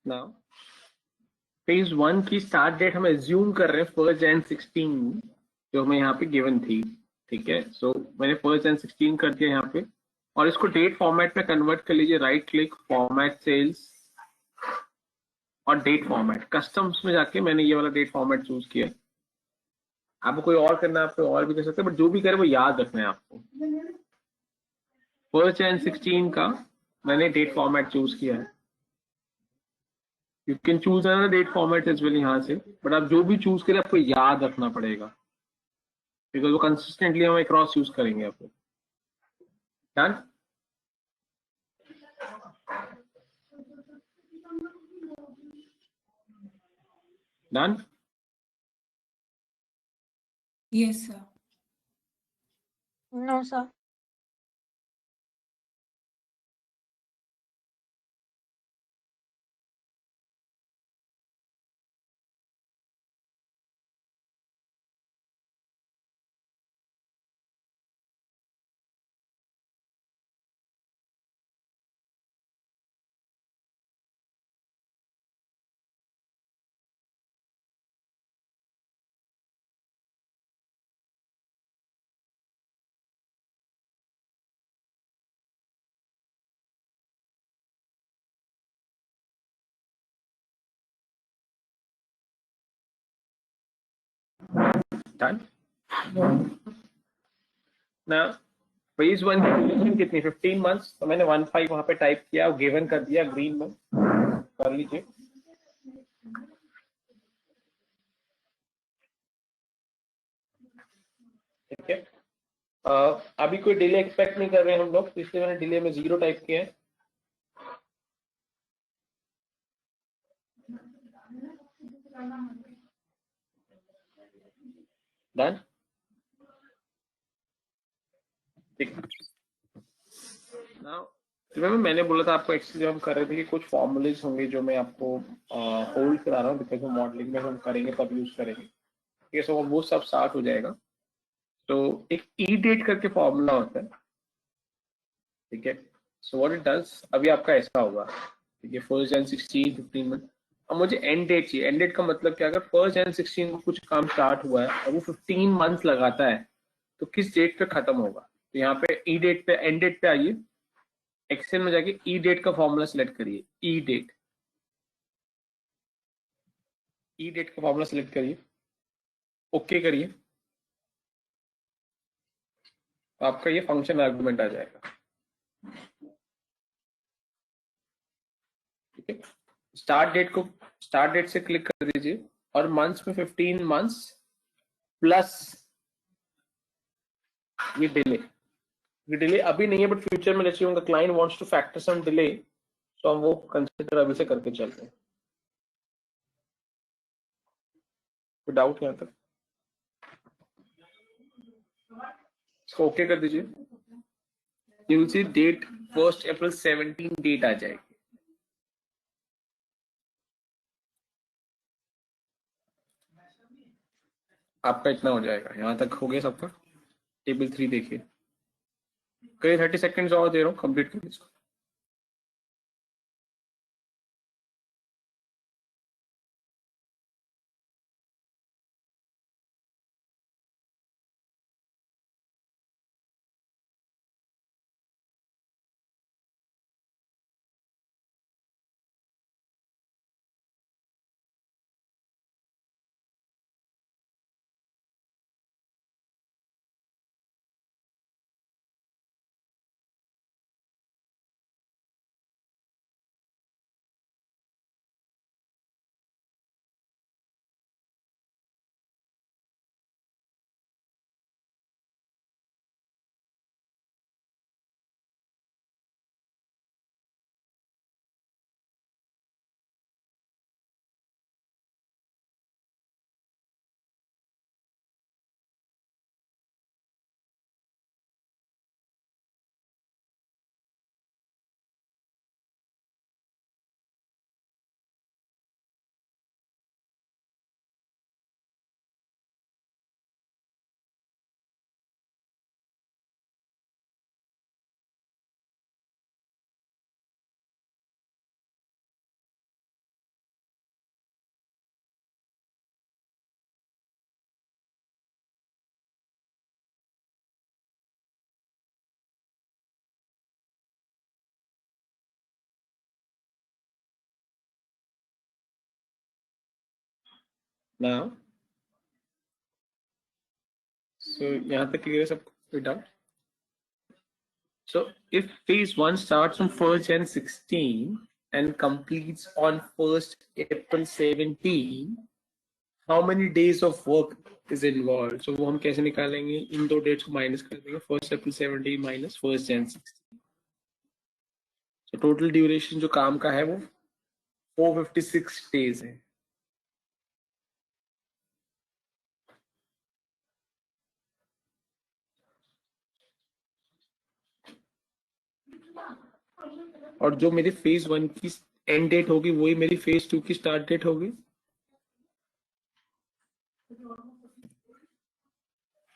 नाउ फेज 1 की स्टार्ट डेट हम एज्यूम कर रहे हैं 1 Jan 16 जो हमें यहाँ पे गिवन थी, ठीक है। सो मैंने 1 Jan 16 कर दिया यहाँ पे, और इसको डेट फॉर्मेट में कन्वर्ट कर लीजिए। राइट क्लिक, फॉर्मेट सेल्स और डेट फॉर्मेट। कस्टम्स में जाके मैंने ये वाला डेट फॉर्मेट चूज किया। आपको कोई और करना है, आप कोई और भी कर सकते हैं, बट जो भी करे वो याद रखना है आपको। 1 Jan 16 का मैंने डेट फॉर्मेट चूज किया है। You can choose another date format as well यहाँ से, बट आप जो भी चूज करें आपको याद रखना पड़ेगा, बिकॉज वो कंसिस्टेंटली हम क्रॉस यूज करेंगे आपको। Done? Done? Yes, sir. No, sir. Done? ना फेज 1 की ड्यूरेशन कितनी? 15 मंथ्स। तो मैंने 15 वहां पे टाइप किया, गिवन कर दिया ग्रीन में, कर लीजिए। ठीक है। अभी कोई डिले एक्सपेक्ट नहीं कर रहे हैं हम लोग, तो इसलिए मैंने डिले में 0 टाइप किया है। डन? ठीक। नाउ रिमेंबर मैंने बोला था आपको एक्सेल जब हम कर रहे थे कि कुछ फॉर्मूलेज होंगे जो मैं आपको होल्ड करा रहा हूँ, बिकॉज मॉडलिंग में हम करेंगे तब यूज करेंगे। ठीक है, सो वो सब स्टार्ट हो जाएगा। तो एक ई डेट करके फॉर्मूला होता है, ठीक है। सो व्हाट इट डज, अभी आपका ऐसा होगा, ठीक है, 1 Jan 16 15 में। अब मुझे एंड डेट चाहिए। एंड डेट का मतलब क्या, अगर 1 Jan 16 को कुछ काम स्टार्ट हुआ है और वो 15 मंथ लगाता है तो किस डेट पे खत्म होगा। तो यहाँ पे ई डेट पे, एंड डेट पे आइए, एक्सेल में जाके ई डेट का फॉर्मूला सिलेक्ट करिए। ई डेट, ई डेट का फॉर्मूला सिलेक्ट करिए, ओके करिए, तो आपका ये फंक्शन आर्गुमेंट आ जाएगा। ठीक है, स्टार्ट डेट से क्लिक कर दीजिए और मंथ्स में 15 मंथ्स प्लस ये डिले अभी नहीं है, बट फ्यूचर में लेट्स से उनका client wants to factor some delay, तो हम वो कंसिडर अभी से करके चलते हैं। कोई डाउट यहाँ तक? इसको ओके कर दीजिए। You will see date 1 April 17 date आ जाएगी। आपका इतना हो जाएगा, यहाँ तक हो गया सबका। टेबल 3 देखिए, कई 30 सेकेंड्स और दे रहा हूँ, कंप्लीट करिए इसको। Now, so यहाँ तक clear है सबको? कोई doubt? So if phase 1 starts on 1st Jan 16 and completes on 1st April 17, how many days of work is involved? So वो हम कैसे निकालेंगे? इन दो डेट्स को माइनस कर देंगे, 1st April 17 minus 1st Jan 16. So total duration जो काम का है वो 456 days है. और जो मेरी फेज 1 की एंड डेट होगी वही मेरी फेज 2 की स्टार्ट डेट होगी.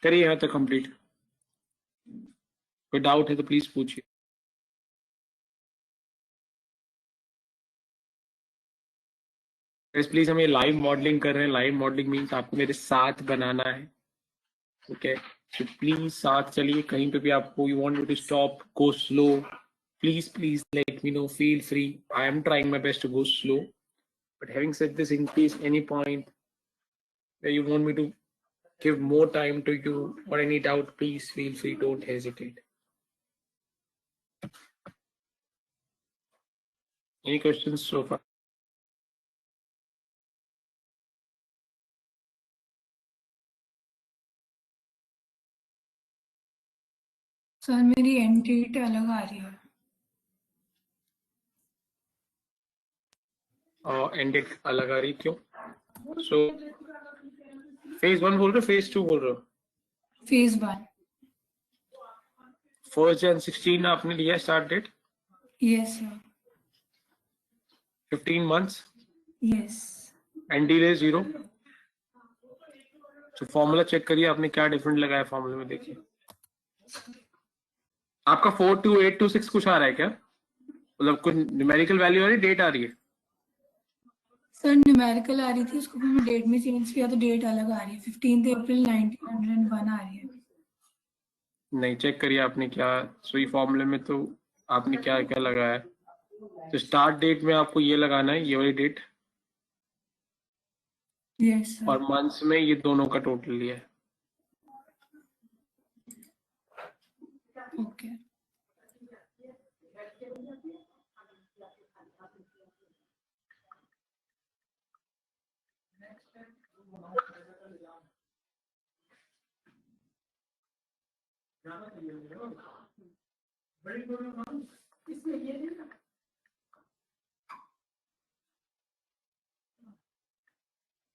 करिए यहाँ तक कंप्लीट. कोई डाउट है तो प्लीज पूछिए. प्लीज हम ये लाइव मॉडलिंग कर रहे हैं. लाइव मॉडलिंग मीन्स आपको मेरे साथ बनाना है. ठीक है, तो प्लीज साथ चलिए. कहीं पे भी आपको you want me to stop, go slow, please let me know. Feel free. I am trying my best to go slow, but having said this, in case any point where you want me to give more time to you or any doubt, please feel free, don't hesitate. Any questions so far? Sir मेरी and date अलग आ रही है. And date अलग आ रही क्यों? So phase 1 बोल रहे हो, फेज 2 बोल रहे हो? फेज 1. 1st Jan 16 आपने लिया start date. Yes sir. 15 months यस. And delay 0. तो फॉर्मूला चेक करिए आपने क्या डिफरेंट लगाया फॉर्मूले में. देखिए आपका 42826 कुछ आ रहा है क्या? मतलब कुछ न्यूमेरिकल वैल्यू आ रही है, डेट आ रही है? सर न्यूमेरिकल आ रही थी, उसको फिर मैं डेट में चेंज किया तो डेट अलग आ रही है. 15 अप्रैल 1901 आ रही है. नहीं, चेक करिए आपने क्या. सो ये फॉर्मूले में तो आपने क्या क्या लगाया है. तो स्टार्ट डेट में आपको ये लगाना है, ये वाली डेट, यस और सर. मंथ्स में ये दोनों का टोटल लिया है. ओके.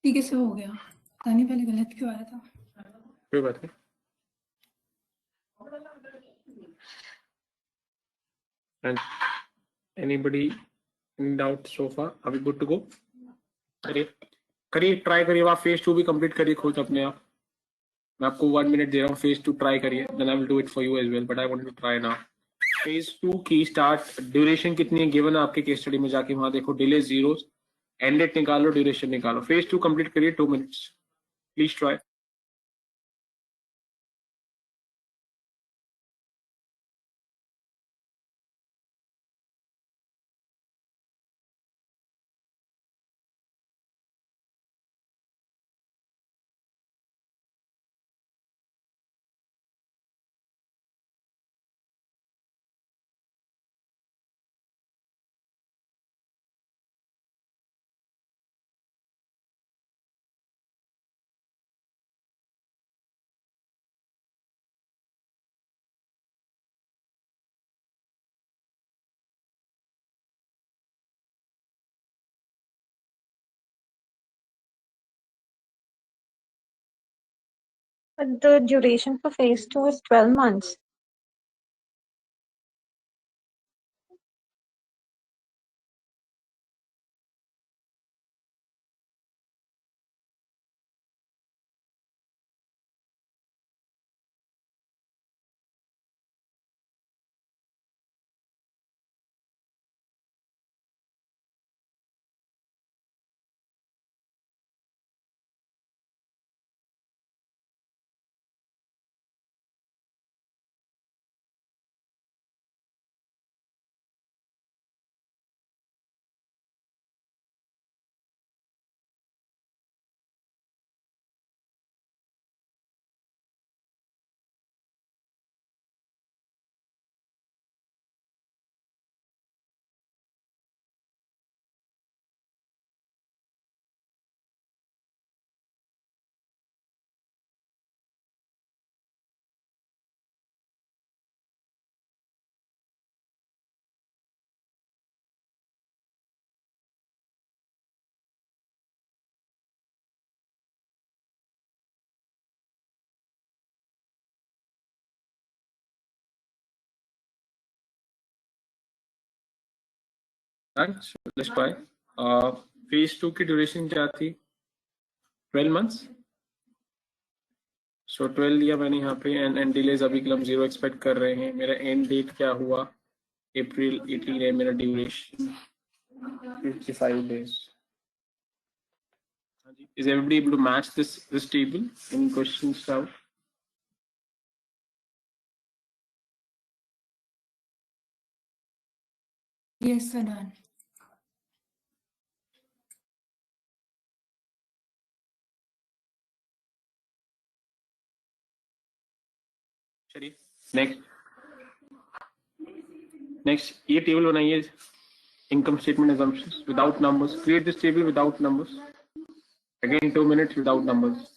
ठीक है सर, हो गया. पता नहीं पहले गलत क्यों आया था. कोई बात नहीं. And anybody in doubt so far? Are we good to go? करिए ट्राई करिए. आप फेज 2 भी कंप्लीट करिए खुद अपने आप. मैं आपको 1 मिनट दे रहा हूँ. फेज 2 ट्राई करिए, then I will do it for you as well, but I want to try now. Phase 2 की स्टार्ट ड्यूरेशन कितनी है गिवन है आपके केस स्टडी में. जाके वहां देखो, डिले 0, एंड डेट निकालो, ड्यूरेशन निकालो. फेज 2 कंप्लीट करिए 2 minutes. Please try. But the duration for phase 2 is 12 months. Thanks. Let's try. Phase 2 की ड्यूरेशन क्या थी? 12 months. So 12 लिया मैंने यहाँ पे, एंड डिलेज अभी के लिए हम 0 एक्सपेक्ट कर रहे हैं. मेरा एंड डेट क्या हुआ? अप्रैल 18 है मेरा duration 55 days. Is everybody able to match this table? Any questions now? Yes, sir, done. चलिए नेक्स्ट ये टेबल बनाइए. Income statement assumptions without numbers. Create this table without numbers. Again 2 minutes without numbers.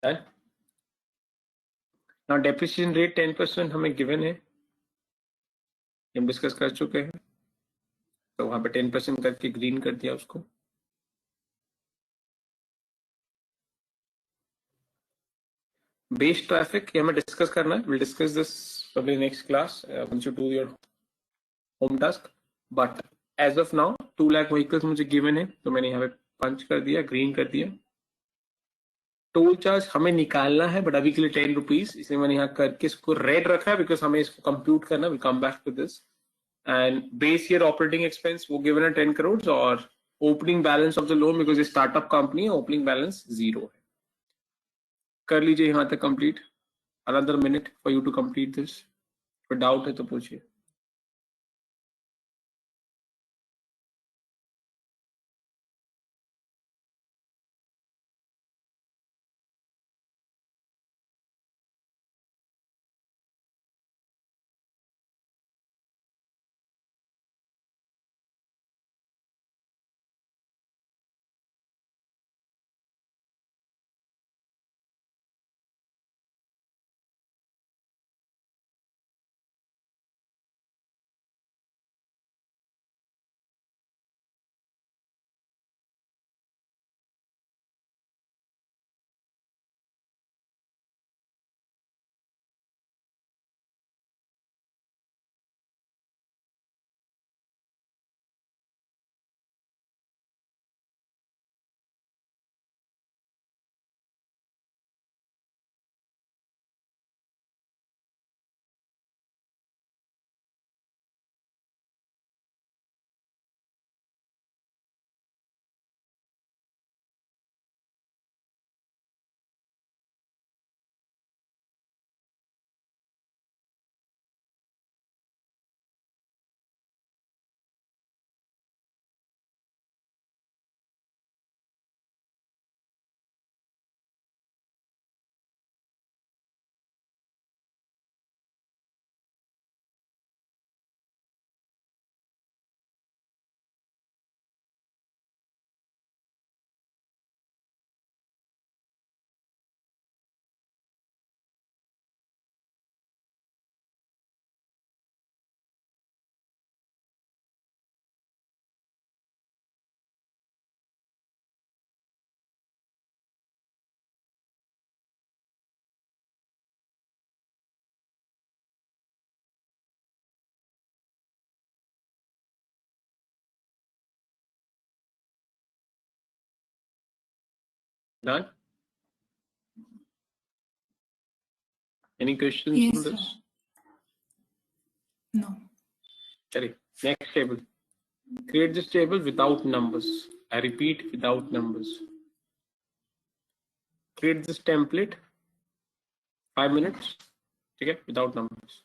Done. Now depreciation rate 10% हमें given है, हम discuss कर चुके हैं. तो वहां पे 10% करके ग्रीन कर दिया उसको. बेस ट्रैफिक ये हमें डिस्कस करना है. Will discuss this probably next class once you do your home task. But as of now 2 lakh vehicles मुझे गिवन है, तो मैंने यहाँ पे पंच कर दिया, ग्रीन कर दिया. टोल चार्ज हमें निकालना है, बट अभी के लिए 10 रुपीज, इसलिए मैंने यहाँ करके इसको रेड रखा है, बिकॉज हमें इसको कंप्यूट करना. Will come back to this. And base year operating expense वो गिवन है 10 करोड़, और opening balance of the loan, because ये स्टार्टअप कंपनी है, ओपनिंग बैलेंस 0 है. कर लीजिए यहाँ तक complete. Another minute for you to complete this. कोई डाउट है तो पूछिए. Done? Any questions Yes, on sir. this? No. Sorry. Next table. Create this table without numbers. I repeat, without numbers. Create this template. 5 minutes. Okay, without numbers.